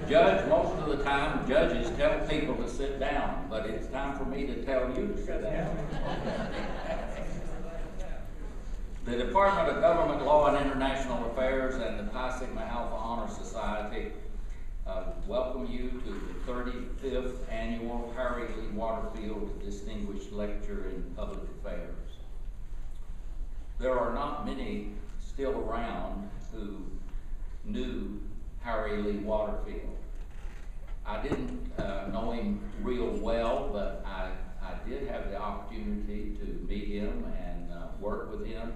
Judge, most of the time, judges tell people to sit down, but it's time for me to tell you to sit down. The Department of Government Law and International Affairs and the Pi Sigma Alpha Honor Society welcome you to the 35th Annual Harry Lee Waterfield Distinguished Lecture in Public Affairs. There are not many still around who knew Harry Lee Waterfield. I didn't know him real well, but I did have the opportunity to meet him and work with him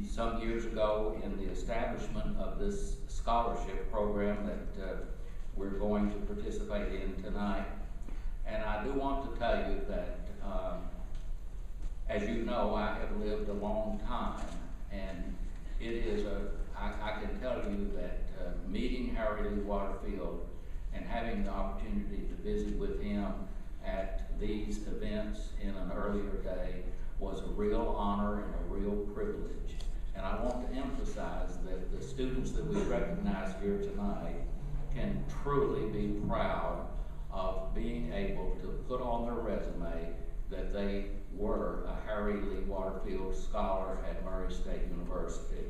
some years ago in the establishment of this scholarship program that we're going to participate in tonight. And I do want to tell you that, as you know, I have lived a long time, and it is I can tell you that meeting Harry Lee Waterfield and having the opportunity to visit with him at these events in an earlier day was a real honor and a real privilege. And I want to emphasize that the students that we recognize here tonight can truly be proud of being able to put on their resume that they were a Harry Lee Waterfield Scholar at Murray State University.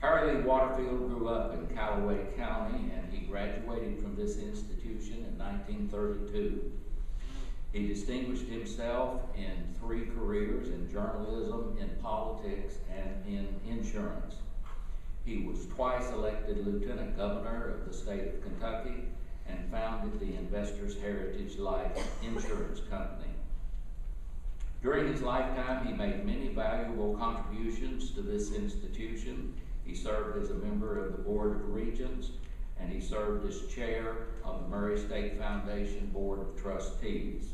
Harry Lee Waterfield grew up in Callaway County, and he graduated from this institution in 1932. He distinguished himself in 3 careers: in journalism, in politics, and in insurance. He was twice elected Lieutenant Governor of the state of Kentucky and founded the Investors Heritage Life Insurance Company. During his lifetime, he made many valuable contributions to this institution. He served as a member of the Board of Regents, and he served as chair of the Murray State Foundation Board of Trustees.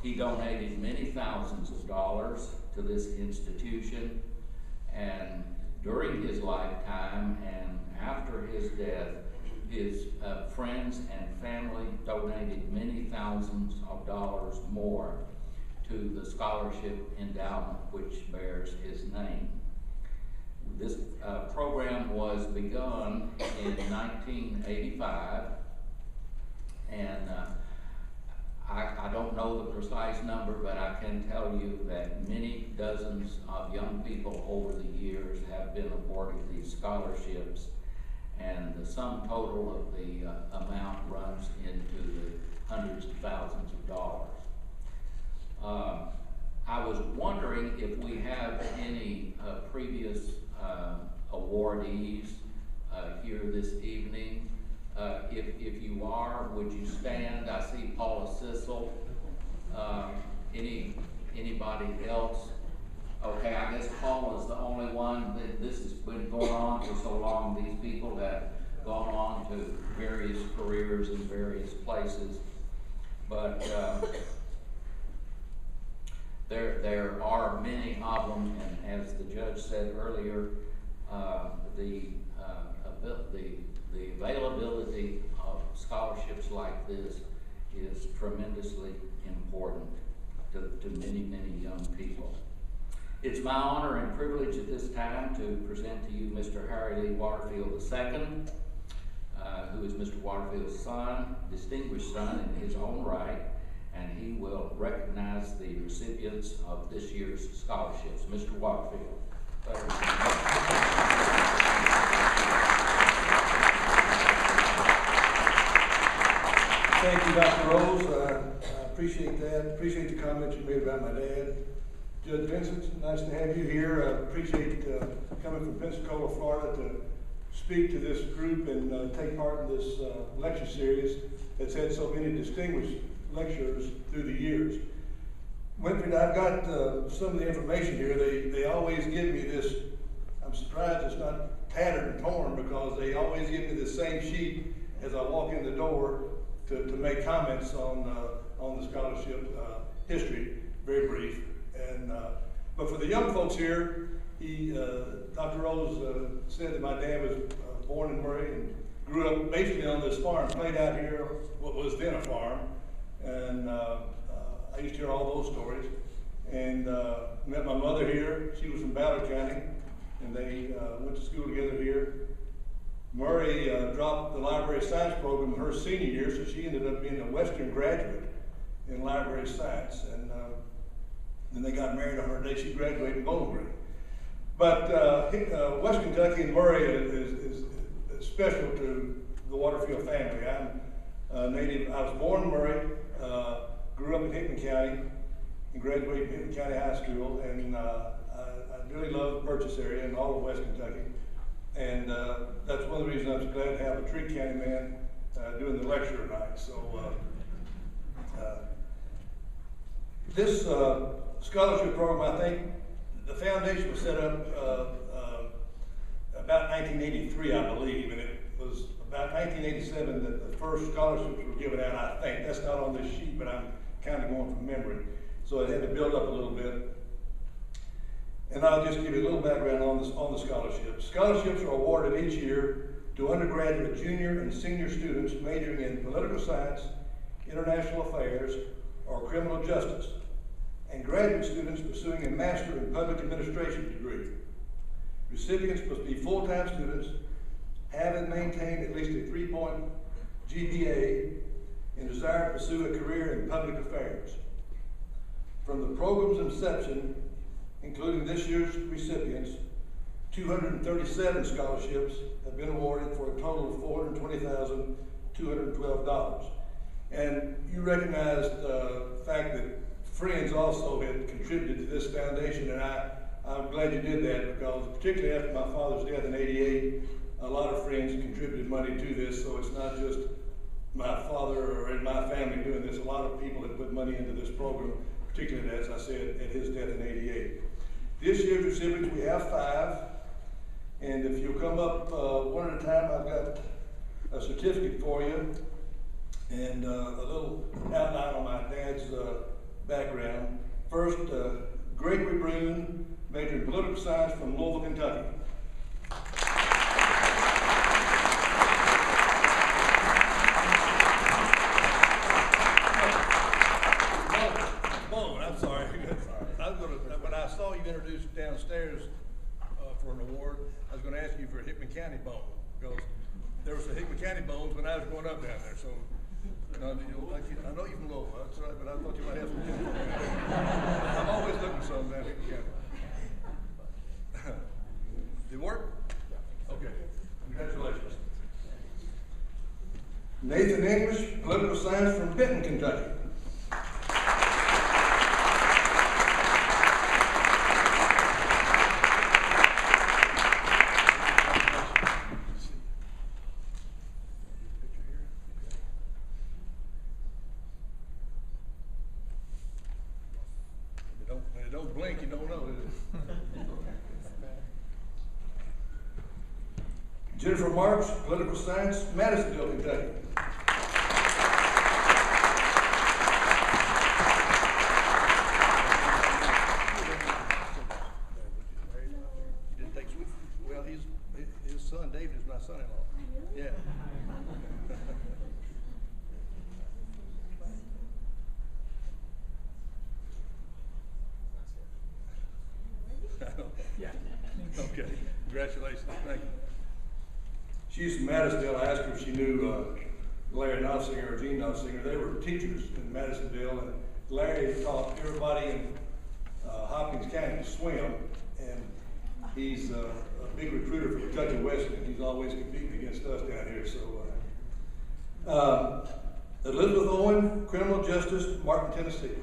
He donated many thousands of dollars to this institution, and during his lifetime and after his death, his friends and family donated many thousands of dollars more to the scholarship endowment which bears his name. This program was begun in 1985, and I don't know the precise number, but I can tell you that many dozens of young people over the years have been awarded these scholarships, and the sum total of the amount runs into the hundreds of thousands of dollars. I was wondering if we have any previous awardees here this evening. If you are, would you stand? I see Paula Sissel. Anybody else? Okay, I guess Paula's the only one. This has been going on for so long. These people have gone on to various careers in various places. But there are many of them, and as the judge said earlier, the availability of scholarships like this is tremendously important to many, many young people. It's my honor and privilege at this time to present to you Mr. Harry Lee Waterfield II, who is Mr. Waterfield's son, distinguished son in his own right, and he will recognize the recipients of this year's scholarships. Mr. Waterfield. Thank you, Dr. Rose. I appreciate that. Appreciate the comments you made about my dad. Judge Vinson, nice to have you here. I appreciate coming from Pensacola, Florida to speak to this group and take part in this lecture series that's had so many distinguished lecturers through the years. Winfred, I've got some of the information here. They always give me this. I'm surprised it's not tattered and torn, because they always give me the same sheet as I walk in the door to make comments on the scholarship history, very brief. And but for the young folks here, Dr. Rose said that my dad was born in Murray and grew up basically on this farm, played out here, what was then a farm, and I used to hear all those stories. And met my mother here. She was from Ballard County, and they went to school together here. Murray dropped the library science program in her senior year, so she ended up being a Western graduate in library science. And then they got married on her day. She graduated in Bowling Green. But West Kentucky and Murray is special to the Waterfield family. I'm native. I was born in Murray, grew up in Hickman County, and graduated from Hickman County High School. And I really love the Purchase area and all of West Kentucky. And that's one of the reasons I was glad to have a Tree County man doing the lecture tonight. So this scholarship program, I think the foundation was set up about 1983, I believe, and it was about 1987 that the first scholarships were given out, I think. That's not on this sheet, but I'm kind of going from memory. So it had to build up a little bit. And I'll just give you a little background on the scholarships. Scholarships are awarded each year to undergraduate, junior, and senior students majoring in political science, international affairs, or criminal justice, and graduate students pursuing a Master in Public Administration degree. Recipients must be full-time students, have and maintain at least a 3-point GPA, and desire to pursue a career in public affairs. From the program's inception, including this year's recipients, 237 scholarships have been awarded for a total of $420,212. And you recognize the fact that friends also had contributed to this foundation, and I'm glad you did that, because particularly after my father's death in '88, a lot of friends contributed money to this, so it's not just my father or in my family doing this. A lot of people have put money into this program, particularly, as I said, at his death in '88. This year's recipients, we have 5, and if you'll come up one at a time, I've got a certificate for you, and a little outline on my dad's background. First, Gregory Brune, majored in political science from Louisville, Kentucky. I'm sorry. When I saw you introduced downstairs for an award, I was going to ask you for a Hickman County bone, because there was a Hickman County bones when I was growing up down there. So I know you're from Louisville, that's right, but I thought you might have some. I'm always looking for something down Hickman County. Did it work? Okay. Congratulations. Nathan English, political science from Benton, Kentucky. Don't blink, you don't know, is it? Jennifer Marks, political science, Madisonville, Kentucky. He didn't take sweet. Well, his son David is my son-in-law. Yeah. Yeah. Okay. Congratulations. Thank you. She's from Madisonville. I asked her if she knew Larry Knopfsinger or Gene Knopfsinger. They were teachers in Madisonville, and Larry taught everybody in Hopkins County to swim, and he's a big recruiter for Kentucky Western. He's always competing against us down here. So, Elizabeth Owen, criminal justice, Martin, Tennessee.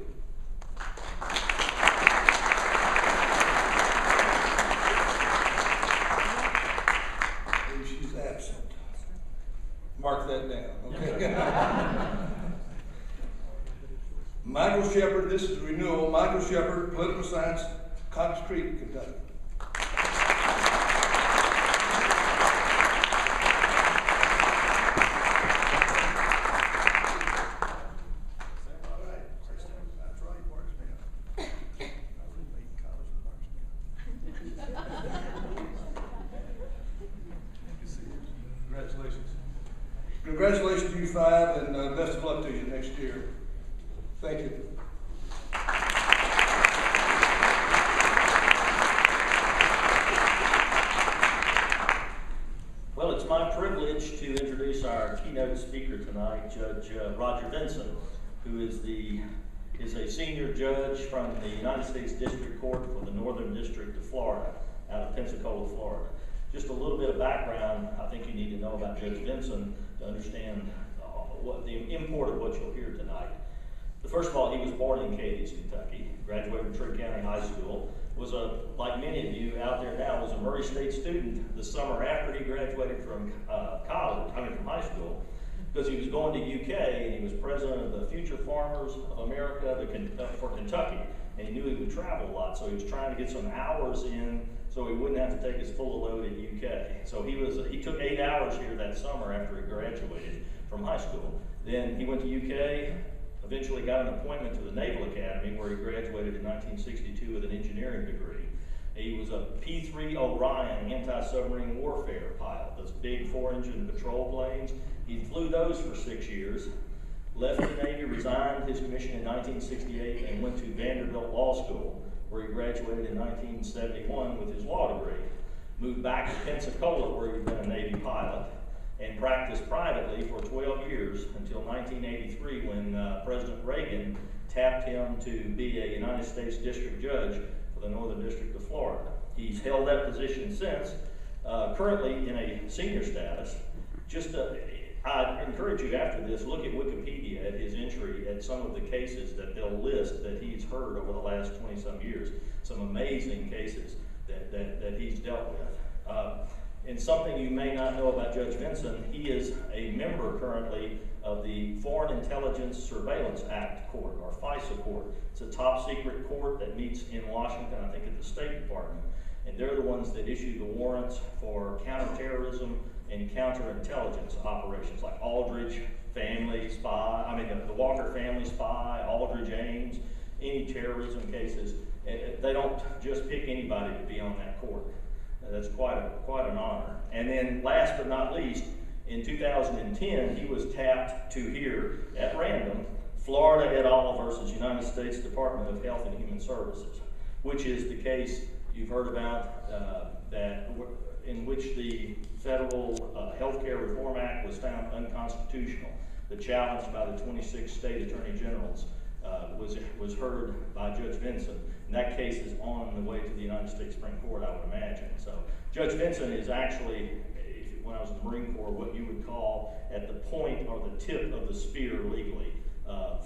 She's absent. Mark that down, okay? Michael Shepard, this is renewal. Michael Shepard, political science, Cox Creek, Kentucky. Congratulations to you 5, and best of luck to you next year. Thank you. Well, it's my privilege our keynote speaker tonight, Judge Roger Vinson, who is a senior judge from the United States District Court for the Northern District of Florida, out of Pensacola, Florida. Just a little bit of background I think you need to know about Judge Vinson to understand what the import of what you'll hear tonight. First of all, he was born in Cadiz, Kentucky, graduated from Trigg County High School, was like many of you out there now, was a Murray State student the summer after he graduated from from high school, because he was going to UK and he was president of the Future Farmers of America for Kentucky, and he knew he would travel a lot, so he was trying to get some hours in so he wouldn't have to take his full load at UK. So he took 8 hours here that summer after he graduated from high school. Then he went to UK, eventually got an appointment to the Naval Academy where he graduated in 1962 with an engineering degree. He was a P-3 Orion anti-submarine warfare pilot, those big 4-engine patrol planes. He flew those for 6 years, left the Navy, resigned his commission in 1968, and went to Vanderbilt Law School, where he graduated in 1971 with his law degree. Moved back to Pensacola, where he'd been a Navy pilot, and practiced privately for 12 years until 1983 when President Reagan tapped him to be a United States District Judge for the Northern District of Florida. He's held that position since, currently in a senior status. I encourage you after this, look at Wikipedia at his entry at some of the cases that they'll list that he's heard over the last 20-some years. Some amazing cases that he's dealt with. And something you may not know about Judge Vinson, he is a member currently of the Foreign Intelligence Surveillance Act Court, or FISA Court. It's a top secret court that meets in Washington, I think at the State Department. And they're the ones that issue the warrants for counterterrorism and counterintelligence operations, like Aldridge family spy, the Walker family spy, Aldridge Ames, any terrorism cases. They don't just pick anybody to be on that court. That's quite an honor. And then last but not least, in 2010, he was tapped to hear, at random, Florida et al. Versus United States Department of Health and Human Services, which is the case you've heard about in which the Federal Healthcare Reform Act was found unconstitutional. The challenge by the 26 state attorney generals was heard by Judge Vinson. And that case is on the way to the United States Supreme Court, I would imagine. So Judge Vinson is actually, when I was in the Marine Corps, what you would call at the point or the tip of the spear legally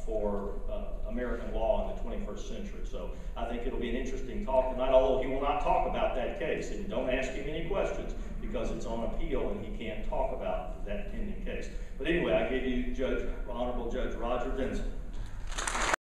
for American law in the 21st century. So I think it'll be an interesting talk tonight, although he will not talk about that case. And don't ask him any questions because it's on appeal and he can't talk about that pending case. But anyway, I give you Honorable Judge Roger Vinson.